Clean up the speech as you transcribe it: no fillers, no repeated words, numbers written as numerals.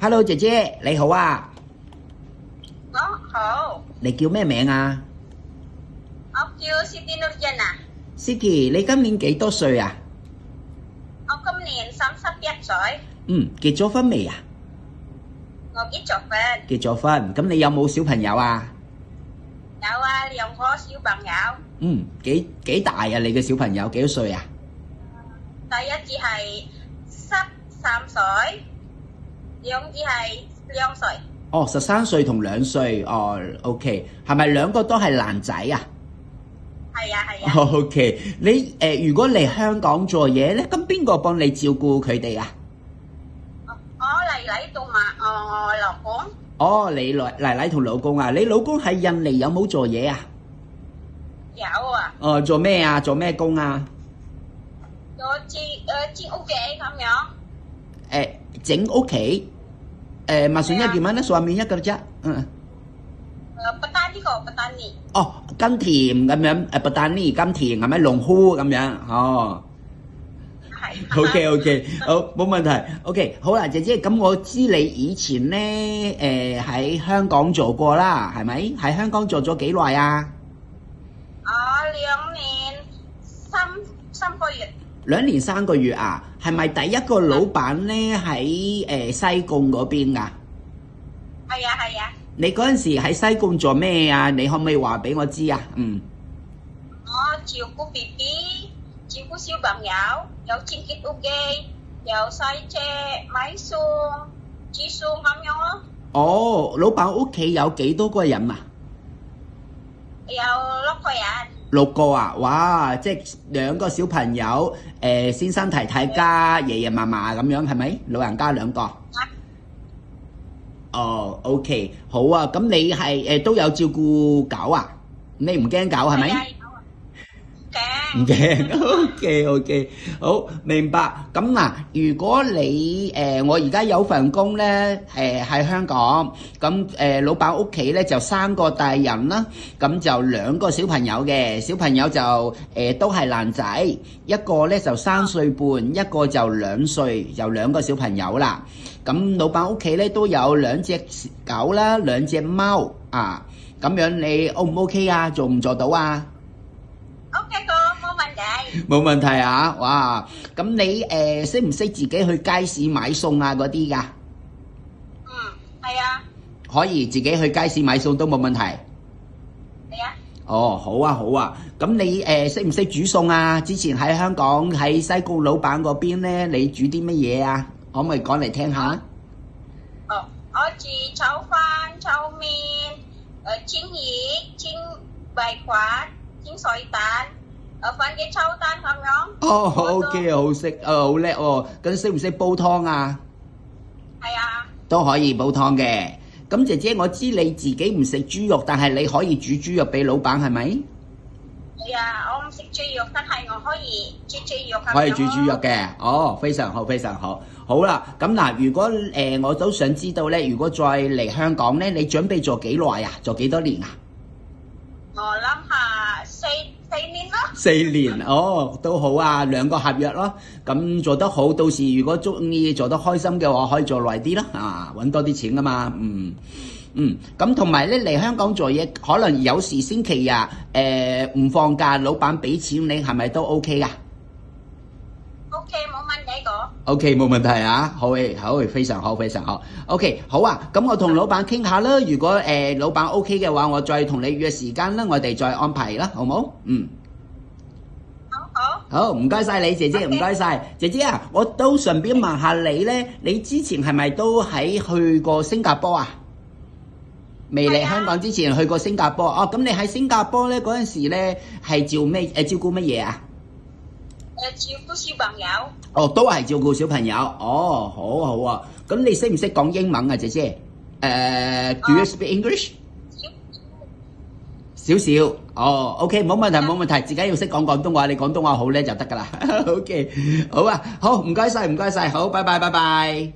Hello 姐姐，你好啊，好，你叫咩名啊我叫 Siti Nurjan 啊， ？Siki，你今年幾多歲啊？我今年31歲，結咗婚未啊？我結咗婚，結咗婚，咁你有冇小朋友啊？有啊2個小朋友，幾大啊？你嘅小朋友幾多歲啊？第一隻係13歲，兩隻係2歲。哦，13歲同2歲，哦，OK，係咪兩個都係男仔啊？係啊係啊。OK，你如果嚟香港做嘢咧，咁邊個幫你照顧佢哋啊？我嚟呢度嘛，我老公。哦，你奶奶同老公啊？你老公喺印尼有冇做嘢啊？有啊。哦，做咩啊？做咩工啊？整屋企咁樣。整屋企。maksudnya gimana suaminya kerja? Petani kok, petani. Oh，耕田咁樣，petani 耕田係咪農夫咁樣？哦。係。OK，好，冇問題。OK，好啦，姐姐，咁我知你以前咧喺香港做過啦，係咪？喺香港做咗幾耐啊？2年3個月。2年3個月啊？係咪第一個老闆咧喺西貢嗰邊㗎？係啊係啊。你嗰陣時喺西貢做咩啊？你可唔可以話俾我知啊？我照顧 BB， 照顧小朋友，有清潔屋企，有洗車、買餸、煮餸咁樣咯。哦，老闆屋企有幾多個人啊？有6個人。6個啊！哇，即係2個小朋友，先生太太加爺爺嫲嫲咁樣，係咪？老人家2個。哦，OK，好啊。咁你係都有照顧狗啊？你唔驚狗係咪？唔驚。OK，好，明白。咁嗱，如果你我而家有份工咧，喺香港，咁老闆屋企咧就3個大人啦，咁就2個小朋友嘅，小朋友就都係男仔，一個咧就3歲半，一個就2歲，就2個小朋友啦。咁老闆屋企咧都有2隻狗啦，2隻貓啊，咁樣你 O 唔 OK 啊？做唔做到啊？OK 哥，冇問題。冇問題啊！哇，咁你識唔識自己去街市買餸啊嗰啲㗎？係啊。可以自己去街市買餸都冇問題。係啊。哦，好啊好啊，咁你識唔識煮餸啊？之前喺香港喺西貢老闆嗰邊咧，你煮啲乜嘢啊？可唔可以講嚟聽下？我煮炒飯、炒麵、煎魚、煎白飯、煎水蛋、番茄炒蛋咁樣。哦，OK，好識，好叻喎！咁識唔識煲湯啊？係啊。都可以煲湯嘅。咁姐姐，我知你自己唔食豬肉，但係你可以煮豬肉俾老闆，係咪？係啊，我唔食豬肉，但係我可以煮豬肉。可以煮豬肉嘅，哦，非常好，非常好。好啦，咁嗱，如果我都想知道咧，如果再嚟香港咧，你準備做幾耐啊？做幾多年啊？我諗下4年咯。4年，哦，都好啊，2個合約咯。咁做得好，到時如果中意做得開心嘅話，可以做耐啲咯，啊，揾多啲錢噶嘛，咁同埋咧嚟香港做嘢，可能有時星期日唔放假，老闆俾錢你，係咪都 OK 啊？OK，冇問題個。OK，冇問題啊，好，非常好，非常好。OK，好啊，咁我同老闆傾下啦。如果老闆 OK 嘅話，我再同你約時間啦，我哋再安排啦，好冇？好，唔該晒你姐姐，唔該晒姐姐啊！我都順便問下你咧，你之前係咪都去過新加坡啊？未嚟香港之前去過新加坡哦。咁你喺新加坡咧嗰陣時咧係照顧乜嘢啊？照顧小朋友。哦，都係照顧小朋友。哦，好啊。咁你識唔識講英文啊，姐姐？Do you speak English？少少。哦 ，OK， 冇問題，冇問題。自己要識講廣東話，你廣東話好叻就得㗎啦。OK， 好啊，好，唔該晒，好，拜拜。